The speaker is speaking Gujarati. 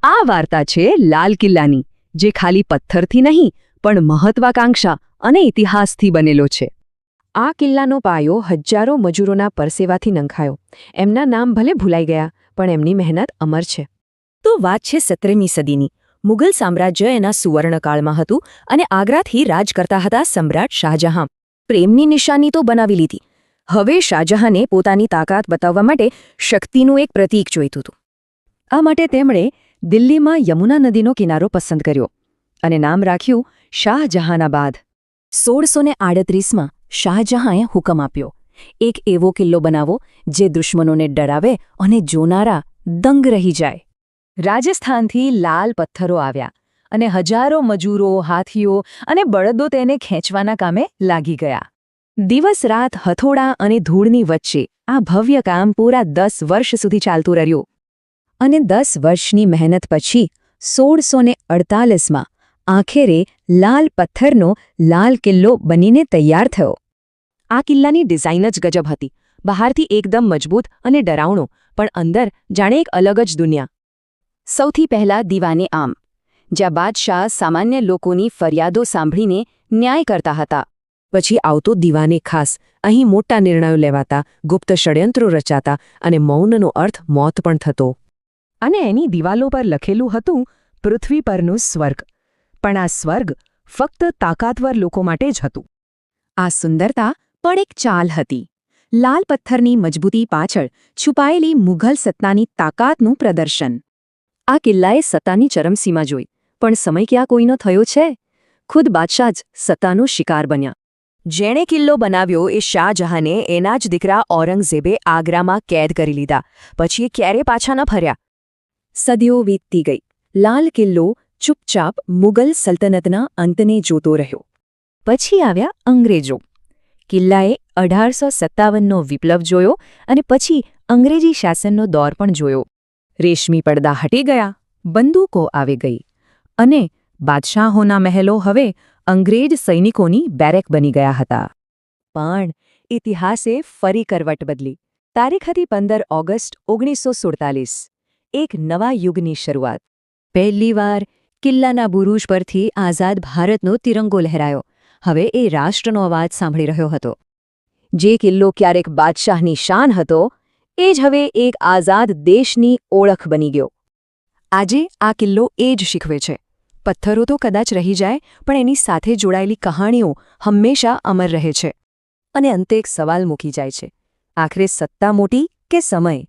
આ વાર્તા છે લાલ કિલ્લાની, જે ખાલી પથ્થરથી નહીં પણ મહત્વાકાંક્ષા અને ઇતિહાસથી બનેલો છે. આ કિલ્લાનો પાયો હજારો મજૂરોના પરસેવાથી નંખાયો. એમના નામ ભલે ભૂલાઈ ગયા, પણ એમની મહેનત અમર છે. તો વાત છે 17મી સદીની. મુઘલ સામ્રાજ્ય એના સુવર્ણકાળમાં હતું અને આગ્રાથી રાજ કરતા હતા સમ્રાટ શાહજહાં. પ્રેમની નિશાની તો બનાવી લીધી. હવે શાહજહાંને પોતાની તાકાત બતાવવા માટે શક્તિનું એક પ્રતીક જોઈતું હતું. આ માટે તેમણે દિલ્હીમાં યમુના નદીનો કિનારો પસંદ કર્યો અને નામ રાખ્યું શાહજહાનાબાદ. 1638માં શાહજહાંએ હુકમ આપ્યો, એક એવો કિલ્લો બનાવો જે દુશ્મનોને ડરાવે અને જોનારા દંગ રહી જાય. રાજસ્થાનથી લાલ પથ્થરો આવ્યા અને હજારો મજૂરો, હાથીઓ અને બળદો તેને ખેંચવાના કામે લાગી ગયા. દિવસ રાત હથોડા અને ધૂળની વચ્ચે આ ભવ્ય કામ પૂરા 10 વર્ષ સુધી ચાલતું રહ્યું. અને 10 વર્ષની મહેનત પછી 1648માં આખરે લાલ પથ્થરનો લાલ કિલ્લો બનીને તૈયાર થયો. આ કિલ્લાની ડિઝાઇન જ ગજબ હતી. બહારથી એકદમ મજબૂત અને ડરાવણો, પણ અંદર જાણે એક અલગ જ દુનિયા. સૌથી પહેલા દીવાને આમ, જ્યાં બાદશાહ સામાન્ય લોકોની ફરિયાદો સાંભળીને ન્યાય કરતા હતા. પછી આવતો દીવાને ખાસ. અહીં મોટા નિર્ણયો લેવાતા, ગુપ્ત ષડયંત્રો રચાતા અને મૌનનો અર્થ મોત પણ થતો. અને એની દિવાલો પર લખેલું હતું પૃથ્વી પરનું સ્વર્ગ. પણ આ સ્વર્ગ ફક્ત તાકાતવર લોકો માટે જ હતું. આ સુંદરતા પણ એક ચાલ હતી. લાલ પથ્થરની મજબૂતી પાછળ છુપાયેલી મુઘલ સત્તાની તાકાતનું પ્રદર્શન. આ કિલ્લાએ સત્તાની ચરમસીમા જોઈ, પણ સમય ક્યાં કોઈનો થયો છે? ખુદ બાદશાહ જ સત્તાનો શિકાર બન્યા. જેણે કિલ્લો બનાવ્યો એ શાહજહાંને એના જ દીકરા ઔરંગઝેબે આગ્રામાં કેદ કરી લીધા. પછી એ ક્યારે પાછા ન ફર્યા. સદીઓ વીતતી ગઈ. લાલ કિલ્લો ચૂપચાપ મુગલ સલ્તનતના અંતને જોતો રહ્યો. પછી આવ્યા અંગ્રેજો. કિલ્લાએ 1857નો વિપ્લવ જોયો અને પછી અંગ્રેજી શાસનનો દોર પણ જોયો. રેશમી પડદા હટી ગયા, બંદૂકો આવી ગઈ અને બાદશાહોના મહેલો હવે અંગ્રેજ સૈનિકોની બેરેક બની ગયા હતા. પણ ઇતિહાસે ફરી કરવટ બદલી. તારીખ હતી 15 ઓગસ્ટ 1947. એક નવા યુગની શરૂઆત. પહેલીવાર કિલ્લાના બુરુજ પરથી આઝાદ ભારતનો તિરંગો લહેરાયો. હવે એ રાષ્ટ્રનો અવાજ સાંભળી રહ્યો હતો. જે કિલ્લો ક્યારેક બાદશાહની શાન હતો, એ જ હવે એક આઝાદ દેશની ઓળખ બની ગયો. આજે આ કિલ્લો એ જ શીખવે છે. પથ્થરો તો કદાચ રહી જાય, પણ એની સાથે જોડાયેલી કહાણીઓ હંમેશા અમર રહે છે. અને અંતે એક સવાલ મૂકી જાય છે, આખરે સત્તા મોટી કે સમય?